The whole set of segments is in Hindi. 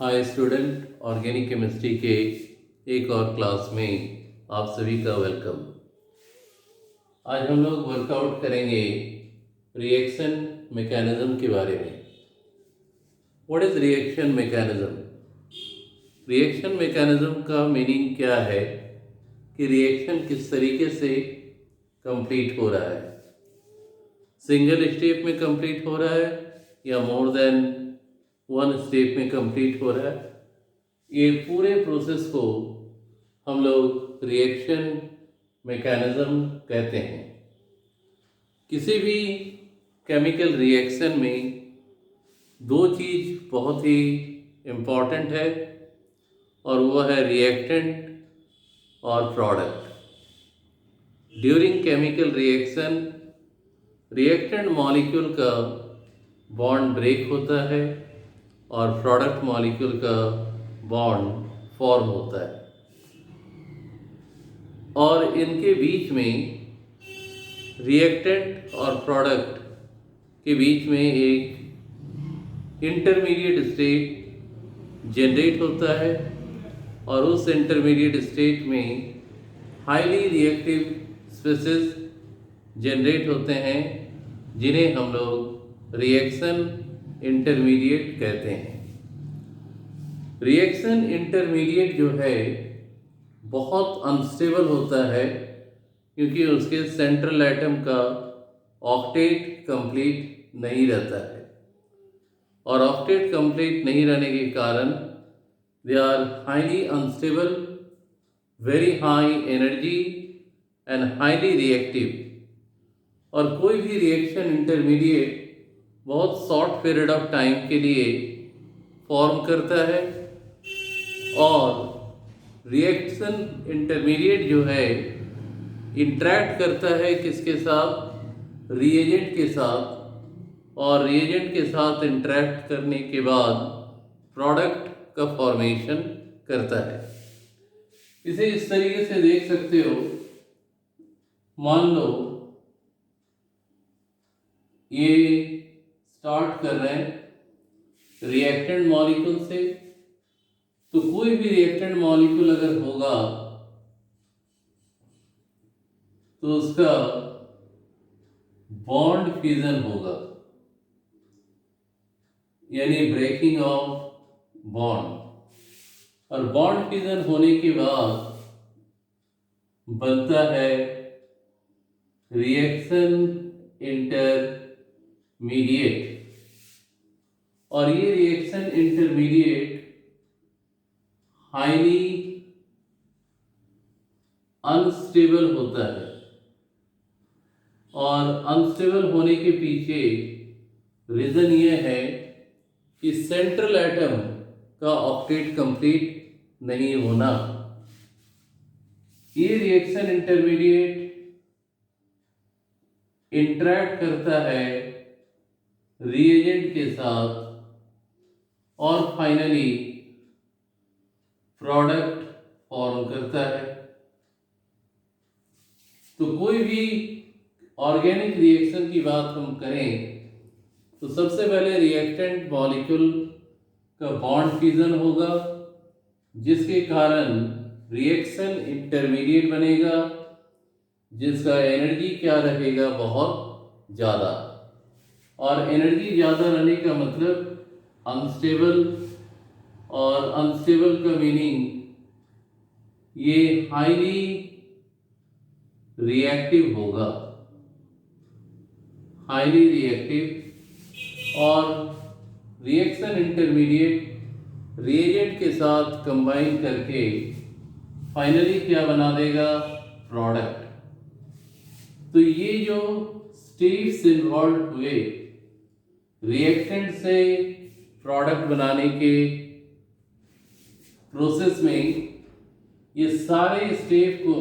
हाय स्टूडेंट, ऑर्गेनिक केमिस्ट्री के एक और क्लास में आप सभी का वेलकम। आज हम लोग वर्कआउट करेंगे रिएक्शन मैकेनिज्म के बारे में। What is reaction mechanism? Reaction mechanism का मीनिंग क्या है कि रिएक्शन किस तरीके से कंप्लीट हो रहा है। सिंगल स्टेप में कंप्लीट हो रहा है या मोर देन वन स्टेप में कंप्लीट हो रहा है। ये पूरे प्रोसेस को हम लोग रिएक्शन मैकेनिज्म कहते हैं। किसी भी केमिकल रिएक्शन में दो चीज़ बहुत ही इम्पॉर्टेंट है और वह है रिएक्टेंट और product. During chemical reaction reactant molecule का बॉन्ड ब्रेक होता है और प्रोडक्ट मॉलिक्यूल का बॉन्ड फॉर्म होता है और इनके बीच में रिएक्टेंट और प्रोडक्ट के बीच में एक इंटरमीडिएट स्टेट जनरेट होता है और उस इंटरमीडिएट स्टेट में हाईली रिएक्टिव स्पीशीज जनरेट होते हैं जिन्हें हम लोग रिएक्शन इंटरमीडिएट कहते हैं। रिएक्शन इंटरमीडिएट जो है बहुत अनस्टेबल होता है क्योंकि उसके सेंट्रल एटम का ऑक्टेट कंप्लीट नहीं रहता है और ऑक्टेट कंप्लीट नहीं रहने के कारण they are highly unstable, very high energy and highly reactive. और कोई भी रिएक्शन इंटरमीडिएट बहुत शॉर्ट पीरियड ऑफ टाइम के लिए फॉर्म करता है और रिएक्शन इंटरमीडिएट जो है इंटरैक्ट करता है किसके साथ? रिएजेंट के साथ, और रिएजेंट के साथ इंटरैक्ट करने के बाद प्रोडक्ट का फॉर्मेशन करता है। इसे इस तरीके से देख सकते हो, मान लो ये स्टार्ट कर रहे हैं रिएक्टेंट मॉलिक्यूल से, तो कोई भी रिएक्टेंट मॉलिक्यूल अगर होगा तो उसका बॉन्ड फ्यूजन होगा, यानी ब्रेकिंग ऑफ बॉन्ड। और बॉन्ड फ्यूजन होने के बाद बनता है रिएक्शन इंटरमीडिएट। और ये रिएक्शन इंटरमीडिएट हाईली अनस्टेबल होता है और अनस्टेबल होने के पीछे रीज़न ये है कि सेंट्रल एटम का ऑक्टेट कंप्लीट नहीं होना। ये रिएक्शन इंटरमीडिएट इंटरैक्ट करता है रिएजेंट के साथ और फाइनली प्रोडक्ट फॉर्म करता है। तो कोई भी ऑर्गेनिक रिएक्शन की बात हम करें तो सबसे पहले रिएक्टेंट मॉलिक्यूल का बॉन्ड फ्यूजन होगा जिसके कारण रिएक्शन इंटरमीडिएट बनेगा जिसका एनर्जी क्या रहेगा? बहुत ज़्यादा। और एनर्जी ज़्यादा रहने का मतलब अनस्टेबल, और अनस्टेबल का मीनिंग ये हाईली रिएक्टिव होगा, हाईली रिएक्टिव। और रिएक्शन इंटरमीडिएट रिएजेंट के साथ कंबाइन करके फाइनली क्या बना देगा? प्रोडक्ट। तो ये जो स्टेप्स इन्वॉल्व हुए रिएक्टेंट से प्रोडक्ट बनाने के प्रोसेस में, ये सारे स्टेप को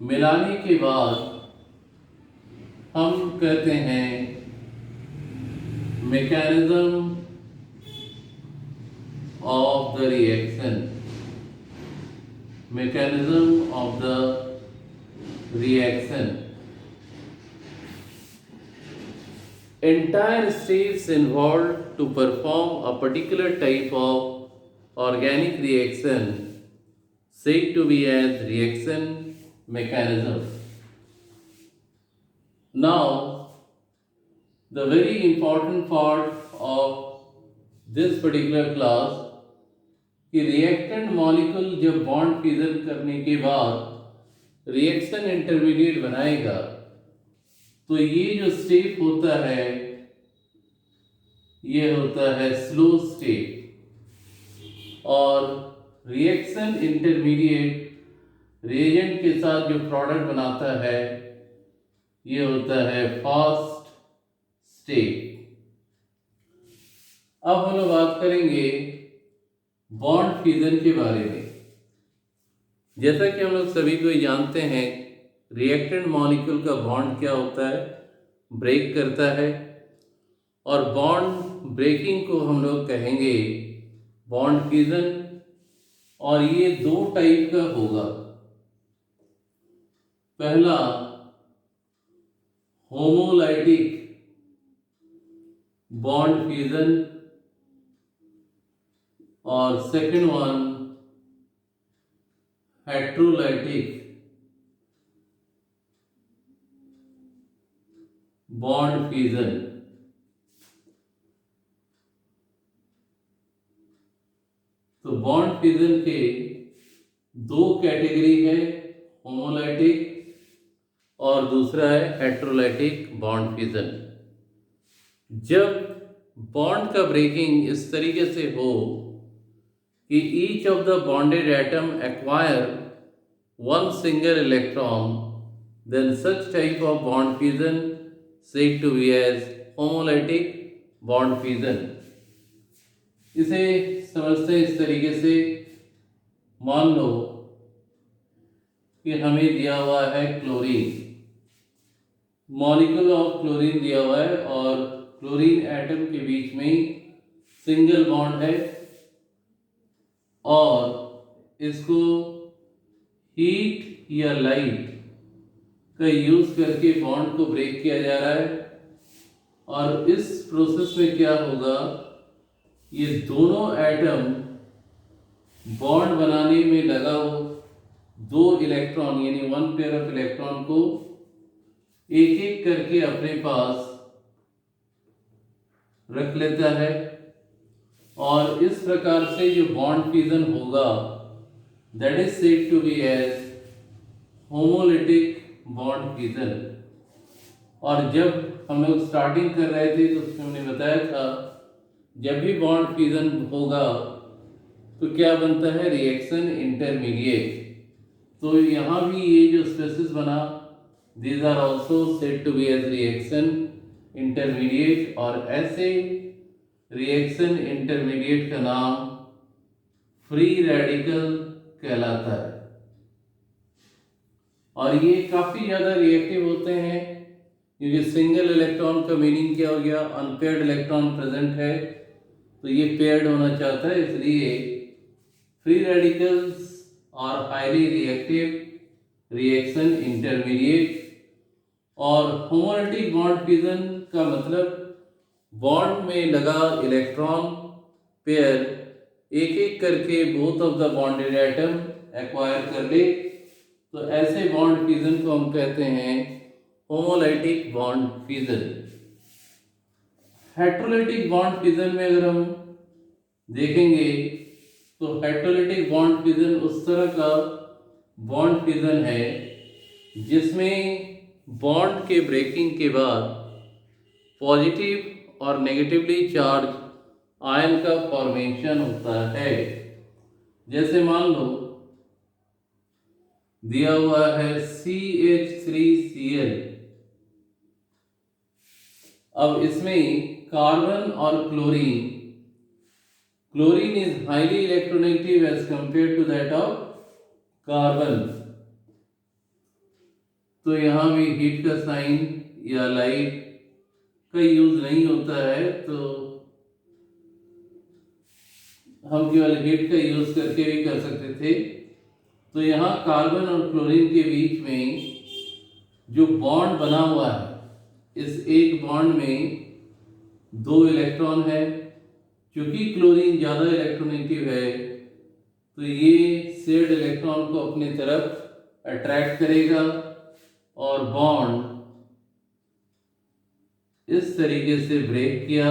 मिलाने के बाद हम कहते हैं mechanism of the reaction, mechanism of the reaction. entire steps involved to perform a particular type of organic reaction said to be as reaction mechanism. Now, the very important part of this particular class कि रिएक्टेंट मॉलिक्यूल जब बॉन्ड फ्यूजन करने के बाद रिएक्शन इंटरमीडिएट बनाएगा तो ये जो स्टेप होता है ये होता है स्लो स्टेप और रिएक्शन इंटरमीडिएट रिएजेंट के साथ जो प्रोडक्ट बनाता है ये होता है फास्ट स्टेप। अब हम लोग बात करेंगे बॉन्ड फ्यूजन के बारे में। जैसा कि हम लोग सभी को जानते हैं रिएक्टेंट मॉलिक्यूल का बॉन्ड क्या होता है, ब्रेक करता है और बॉन्ड ब्रेकिंग को हम लोग कहेंगे बॉन्ड फ्यूजन और ये दो टाइप का होगा। पहला होमोलाइटिक बॉन्ड फ्यूजन और second one heterolytic bond fusion. तो बॉन्ड फ्यूजन के दो कैटेगरी है, होमोलाइटिक और दूसरा है हेट्रोलाइटिक बॉन्ड फ्यूजन। जब बॉन्ड का ब्रेकिंग इस तरीके से हो कि each of the bonded atom acquire one single electron, then such type of bond fusion said to be as homolytic bond fusion। इसे समझते हैं इस तरीके से, मान लो कि हमें दिया हुआ है क्लोरीन, मॉलिक्यूल ऑफ क्लोरीन दिया हुआ है और क्लोरीन एटम के बीच में सिंगल बॉन्ड है और इसको हीट या लाइट का यूज करके बॉन्ड को ब्रेक किया जा रहा है। और इस प्रोसेस में क्या होगा, ये दोनों एटम बॉन्ड बनाने में लगा हो, दो इलेक्ट्रॉन यानी वन पेयर ऑफ इलेक्ट्रॉन को एक एक करके अपने पास रख लेता है और इस प्रकार से जो बॉन्ड फ्यूजन होगा that is said to be as homolytic bond fusion. और जब हम लोग स्टार्टिंग कर रहे थे तो उसमें हमने बताया था जब भी बॉन्ड फ्यूजन होगा तो क्या बनता है, रिएक्शन इंटरमीडिएट। तो यहाँ भी ये जो स्पेसिस बना these are also said to be as reaction intermediate और ऐसे रिएक्शन इंटरमीडिएट का नाम फ्री रेडिकल कहलाता है। और ये काफ़ी ज़्यादा रिएक्टिव होते हैं क्योंकि सिंगल इलेक्ट्रॉन का मीनिंग क्या हो गया, अनपेयर्ड इलेक्ट्रॉन प्रेजेंट है तो ये पेयर्ड होना चाहता है, इसलिए फ्री रेडिकल्स और हाईली रिएक्टिव रिएक्शन इंटरमीडिएट। और होमोलिटिक बॉन्ड फ्यूजन का मतलब बॉन्ड में लगा इलेक्ट्रॉन पेयर एक एक करके both of the bonded atom acquire कर ले, तो ऐसे बॉन्ड फ्यूजन को हम कहते हैं homolytic bond fusion. Heterolytic bond fusion में अगर हम देखेंगे तो हेट्रोलाइटिक बॉन्ड फ्यूजन उस तरह का बॉन्ड फ्यूजन है जिसमें बॉन्ड के ब्रेकिंग के बाद पॉजिटिव और नेगेटिवली चार्ज आयन का फॉर्मेशन होता है। जैसे मान लो दिया हुआ है CH3Cl, अब इसमें कार्बन और chlorine, chlorine is highly electronegative as compare to that of carbon, तो यहाँ भी हीट का साइन या लाइट का यूज नहीं होता है, तो हम केवल हीट का यूज करके भी कर सकते थे। तो यहाँ कार्बन और क्लोरीन के बीच में जो बॉन्ड बना हुआ है, इस एक बॉन्ड में 2 इलेक्ट्रॉन है। चूंकि क्लोरीन ज़्यादा इलेक्ट्रोनेगेटिव है तो ये शेयर्ड इलेक्ट्रॉन को अपनी तरफ अट्रैक्ट करेगा और बॉन्ड इस तरीके से ब्रेक किया।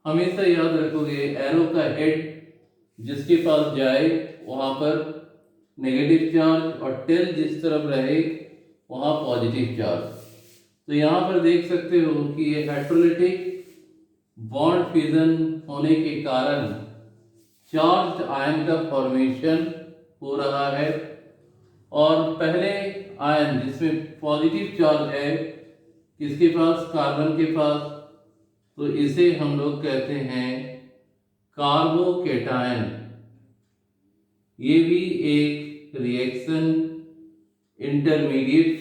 हमेशा याद रखोगे एरो का हेड जिसके पास जाए वहां पर नेगेटिव चार्ज और टेल जिस तरफ रहे वहां पॉजिटिव चार्ज। तो यहाँ पर देख सकते हो कि ये हेटेरोलिटिक बॉन्ड फ्यूजन होने के कारण चार्ज्ड आयन का फॉर्मेशन हो रहा है और पहले आयन जिसमें पॉजिटिव चार्ज है किसके पास, कार्बन के पास, तो इसे हम लोग कहते हैं कार्बोकेटायन। ये भी एक रिएक्शन इंटरमीडिएट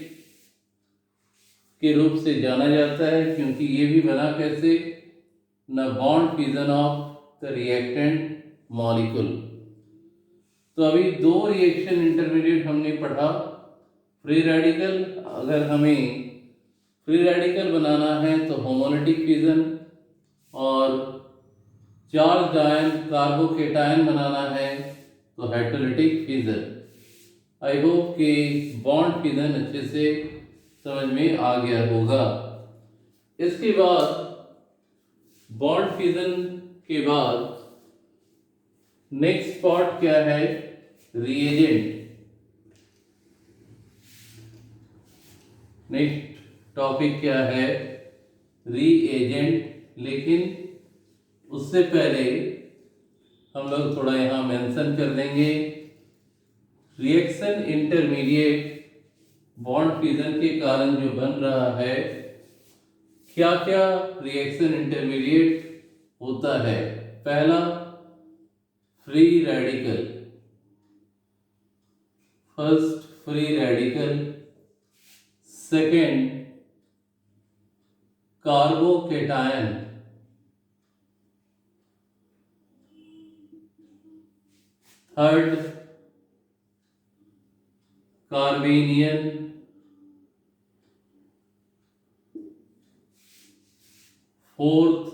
के रूप से जाना जाता है क्योंकि ये भी बना कैसे, न bond fusion of the reactant molecule. तो अभी 2 रिएक्शन इंटरमीडिएट हमने पढ़ा। फ्री रेडिकल, अगर हमें फ्री रेडिकल बनाना है तो होमोलिटिक फ्यूजन, और चार्ज आयन कार्बोकेटायन बनाना है तो हेटेरोलिटिक फ्यूजन। आई होप कि बॉन्ड फ्यूजन अच्छे से समझ में आ गया होगा। इसके बाद बॉन्ड फ्यूजन के बाद नेक्स्ट पार्ट क्या है, रिएजेंट। नेक्स्ट टॉपिक क्या है, रीएजेंट। लेकिन उससे पहले हम लोग थोड़ा यहाँ मेंशन कर देंगे रिएक्शन इंटरमीडिएट बॉन्ड फ्यूजन के कारण जो बन रहा है, क्या क्या रिएक्शन इंटरमीडिएट होता है। पहला free radical, first free radical. Second carbocation, third carbanion, fourth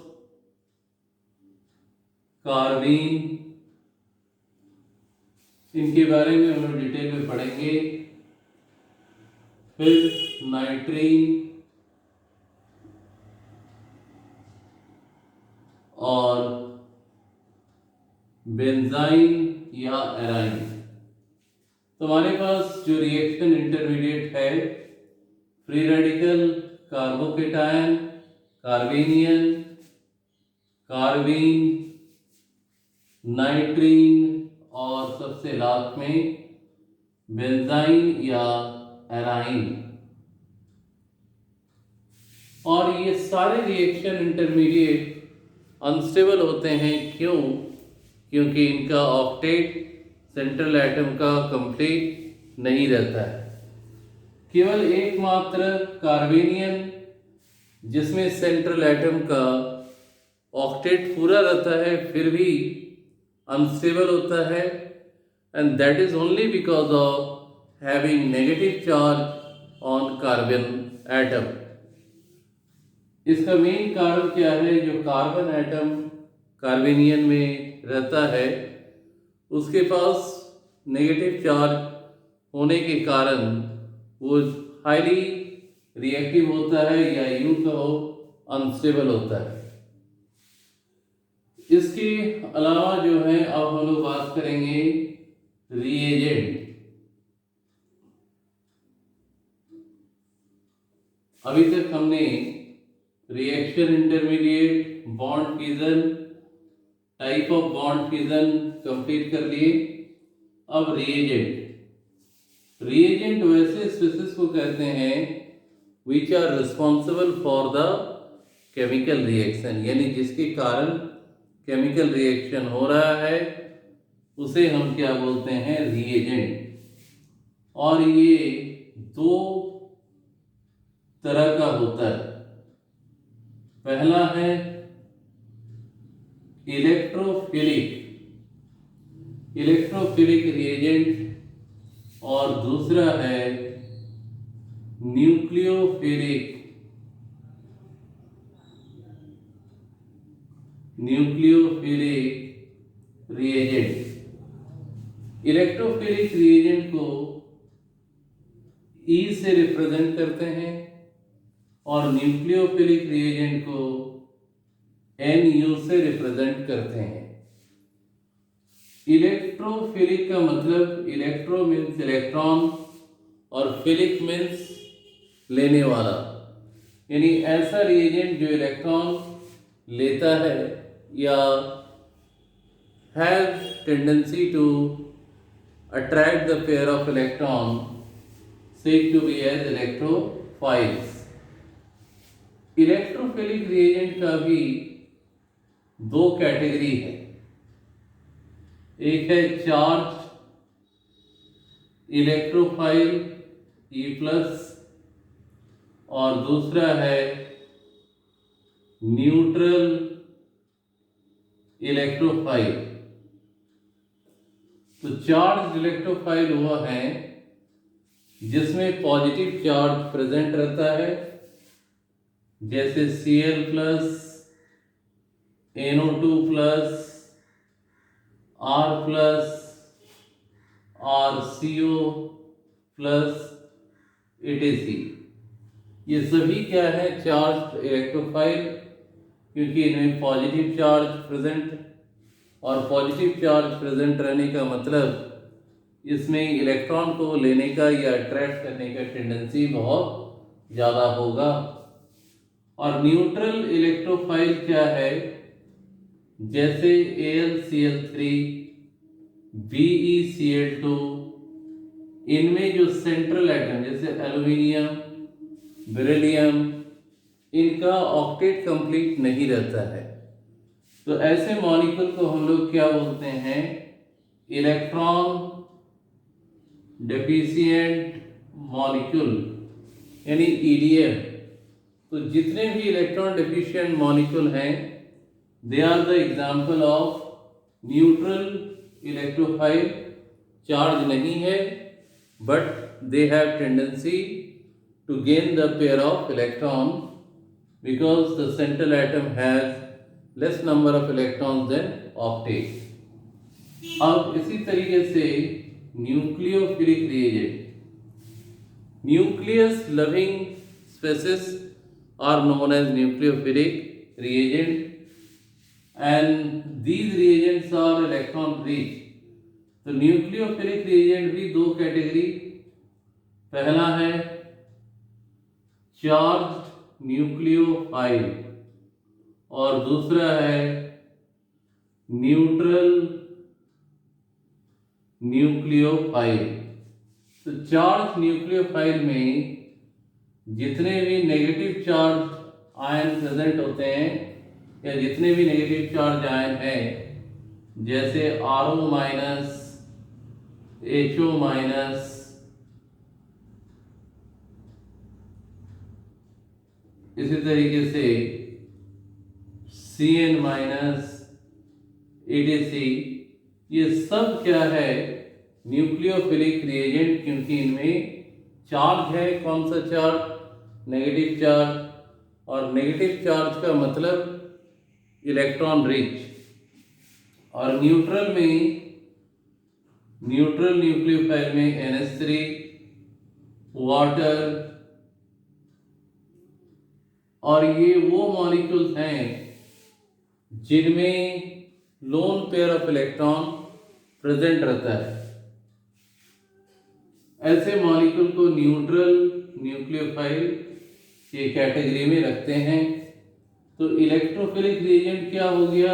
carbene. इनके बारे में हम लोग डिटेल में पढ़ेंगे। फिर नाइट्रीन और बेंजाइन या एराइन। तो हमारे पास जो रिएक्शन इंटरमीडिएट है, free radical, carbocation, carbanion, carbene, nitrene और सबसे लास्ट में बेंजाइन या एराइन। और ये सारे रिएक्शन इंटरमीडिएट अनस्टेबल होते हैं। क्यों? क्योंकि इनका ऑक्टेट सेंट्रल एटम का कंप्लीट नहीं रहता है। केवल एकमात्र कार्बेनियन जिसमें सेंट्रल एटम का ऑक्टेट पूरा रहता है फिर भी अनस्टेबल होता है, and that is only because of having negative charge on carbon atom. इसका मेन कारण क्या है, जो कार्बन एटम कार्बेनियन में रहता है उसके पास नेगेटिव चार्ज होने के कारण वो हाईली रिएक्टिव होता है या यूं कहो अनस्टेबल होता है। इसके अलावा जो है अब हम लोग बात करेंगे रिएजेंट। अभी तक हमने reaction intermediate, bond fusion, type of bond fusion complete कर लिए। अब रिएजेंट। रिएजेंट वैसे स्पीसीज को कहते हैं which are responsible for the chemical reaction, यानी जिसके कारण केमिकल रिएक्शन हो रहा है उसे हम क्या बोलते हैं, रिएजेंट। और ये 2 तरह का होता है। पहला है इलेक्ट्रोफिलिक रिएजेंट और दूसरा है न्यूक्लियोफिलिक रिएजेंट। इलेक्ट्रोफिलिक रिएजेंट को E से रिप्रेजेंट करते हैं और न्यूक्लियोफिलिक रिएजेंट को Nu से रिप्रेजेंट करते हैं। इलेक्ट्रोफिलिक का मतलब इलेक्ट्रो मीन्स इलेक्ट्रॉन और फिलिक मीन्स लेने वाला, यानी ऐसा रिएजेंट जो इलेक्ट्रॉन लेता है या have tendency to attract the pair of electron said to be as electrophiles। Electrophilic reagent का भी दो कैटेगरी है, एक है चार्ज इलेक्ट्रोफाइल E+ और दूसरा है न्यूट्रल इलेक्ट्रोफाइल। तो चार्ज इलेक्ट्रोफाइल हुआ है जिसमें पॉजिटिव चार्ज प्रेजेंट रहता है, जैसे Cl+, NO2+, R+, और CO+, etc। ये सभी क्या है, चार्ज इलेक्ट्रोफाइल, क्योंकि इनमें पॉजिटिव चार्ज प्रेजेंट, और पॉजिटिव चार्ज प्रेजेंट रहने का मतलब इसमें इलेक्ट्रॉन को लेने का या अट्रैक्ट करने का टेंडेंसी बहुत ज़्यादा होगा। और न्यूट्रल इलेक्ट्रोफाइल क्या है, जैसे AlCl3, BeCl2, इनमें जो सेंट्रल एटम जैसे एल्युमिनियम, बेरिलियम, इनका ऑक्टेट कंप्लीट नहीं रहता है, तो ऐसे मॉलिक्यूल को हम लोग क्या बोलते हैं, इलेक्ट्रॉन डेफिशिएंट मॉलिक्यूल, यानी EDM। तो जितने भी इलेक्ट्रॉन डेफिशिएंट मॉलिक्यूल हैं, they are the example of neutral electrophile. Charge नहीं है but they have tendency to gain the pair of electron because the central atom has less number of electrons than octet। अब इसी तरीके से nucleophilic reagent, nucleus loving species are known as nucleophilic reagent and these reagents are electron rich। तो न्यूक्लियोफिलिक रिएजेंट भी दो कैटेगरी, पहला है चार्ज न्यूक्लियोफाइल और दूसरा है न्यूट्रल न्यूक्लियोफाइल। तो चार्ज न्यूक्लियोफाइल में जितने भी नेगेटिव चार्ज आयन प्रेजेंट होते हैं या जितने भी नेगेटिव चार्ज आयन हैं, जैसे RO-, HO-, इसी तरीके से Cn-, etc, ये सब क्या है, न्यूक्लियोफिलिक रिएजेंट, क्योंकि इनमें चार्ज है। कौन सा चार्ज, नेगेटिव चार्ज, और नेगेटिव चार्ज का मतलब इलेक्ट्रॉन रिच। और न्यूट्रल में, न्यूट्रल न्यूक्लियोफाइल में NH3, वाटर, और ये वो मॉलिक्यूल्स हैं जिनमें loan pair of electron present रहता है। ऐसे मॉलिक्यूल को न्यूट्रल न्यूक्लियोफाइल के कैटेगरी में रखते हैं। तो इलेक्ट्रोफिलिक रिएजेंट क्या हो गया,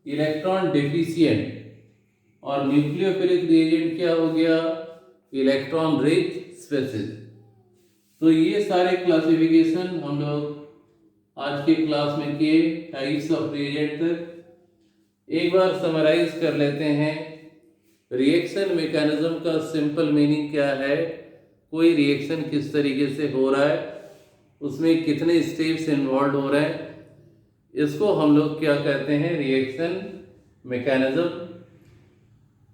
इलेक्ट्रॉन डेफिशिएंट, और न्यूक्लियोफिलिक रिएजेंट क्या हो गया, इलेक्ट्रॉन रिच स्पेसीज। तो ये सारे क्लासिफिकेशन हम लोग आज के क्लास में किए, टाइप्स ऑफ रिएजेंट तक। एक बार समराइज कर लेते हैं। रिएक्शन मैकेनिज्म का सिंपल मीनिंग क्या है, कोई रिएक्शन किस तरीके से हो रहा है, उसमें कितने स्टेप्स इन्वॉल्व हो रहे हैं, इसको हम लोग क्या कहते हैं, रिएक्शन मैकेनिज्म।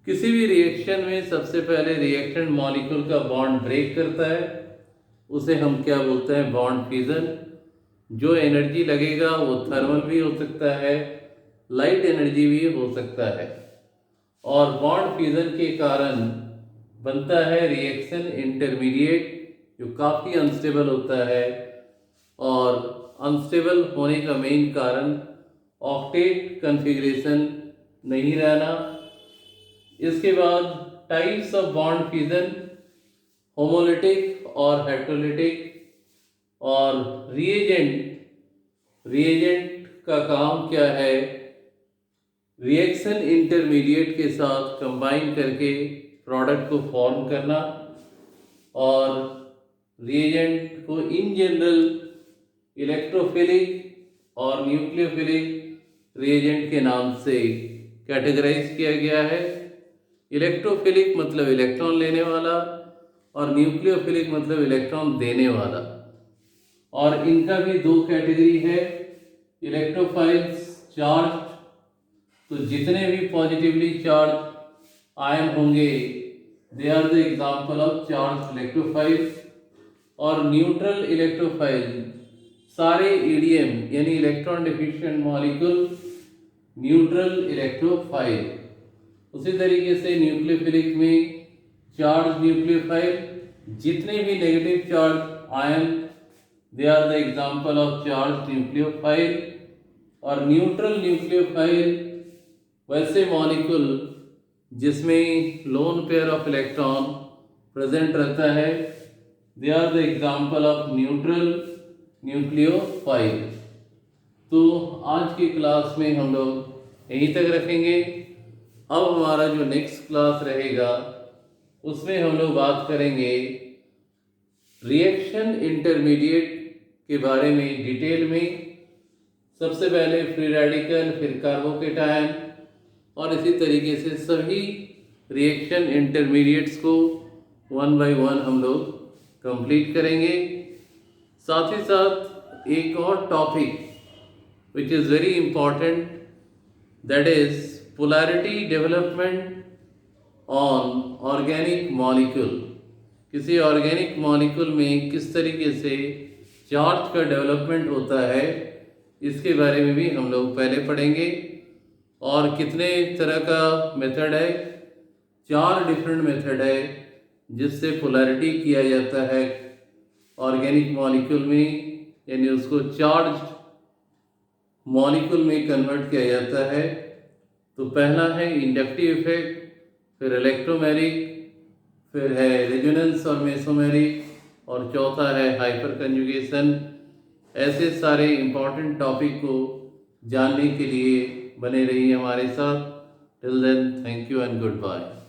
किसी भी रिएक्शन में सबसे पहले रिएक्टेंट मॉलिक्यूल का बॉन्ड ब्रेक करता है, उसे हम क्या बोलते हैं, बॉन्ड फ्यूजन। जो एनर्जी लगेगा वो थर्मल भी हो सकता है, लाइट एनर्जी भी हो सकता है। और बॉन्ड फ्यूजन के कारण बनता है रिएक्शन इंटरमीडिएट, जो काफ़ी अनस्टेबल होता है। और अनस्टेबल होने का मेन कारण ऑक्टेट कन्फिग्रेशन नहीं रहना। इसके बाद types of bond fusion, homolytic और हेट्रोलिटिक। और रिएजेंट का काम क्या है, रिएक्शन इंटरमीडिएट के साथ कंबाइन करके प्रोडक्ट को फॉर्म करना। और रिएजेंट को इन जनरल इलेक्ट्रोफिलिक और न्यूक्लियोफिलिक रिएजेंट के नाम से कैटेगराइज किया गया है। इलेक्ट्रोफिलिक मतलब इलेक्ट्रॉन लेने वाला, और न्यूक्लियोफिलिक मतलब इलेक्ट्रॉन देने वाला। और इनका भी दो कैटेगरी है, इलेक्ट्रोफाइल्स, चार्ज। तो जितने भी पॉजिटिवली चार्ज आयन होंगे they are the example of charge electrophile. और न्यूट्रल इलेक्ट्रोफाइल, सारे ईडीएम यानी electron deficient molecule neutral electrophile. उसी तरीके से न्यूक्लियोफिलिक में चार्ज न्यूक्लियोफाइल, जितने भी negative charge ion they are the example of charge nucleophile. और न्यूट्रल न्यूक्लियोफाइल वैसे मॉलिक्यूल जिसमें lone pair of electron present रहता है, they are the example of neutral nucleophile. तो आज की क्लास में हम लोग यहीं तक रखेंगे। अब हमारा जो नेक्स्ट क्लास रहेगा उसमें हम लोग बात करेंगे रिएक्शन इंटरमीडिएट के बारे में डिटेल में। सबसे पहले फ्री रेडिकल, फिर कार्बोकेटायन, और इसी तरीके से सभी रिएक्शन इंटरमीडिएट्स को वन बाय वन हम लोग कंप्लीट करेंगे। साथ ही साथ एक और topic which is very important, that is polarity development on organic molecule. किसी ऑर्गेनिक मॉलिक्यूल में किस तरीके से चार्ज का डेवलपमेंट होता है, इसके बारे में भी हम लोग पहले पढ़ेंगे। और कितने तरह का मेथड है, 4 डिफरेंट मेथड है जिससे पोलैरिटी किया जाता है ऑर्गेनिक मॉलिक्यूल में, यानी उसको चार्ज मॉलिक्यूल में कन्वर्ट किया जाता है। तो पहला है इंडक्टिव इफेक्ट, फिर इलेक्ट्रोमेरिक, फिर है रेजोनेंस और मेसोमेरिक, और चौथा है हाइपर कंजुगेशन। ऐसे सारे इम्पॉर्टेंट टॉपिक को जानने के लिए बने रहिए हमारे साथ। Till then, thank you and good bye.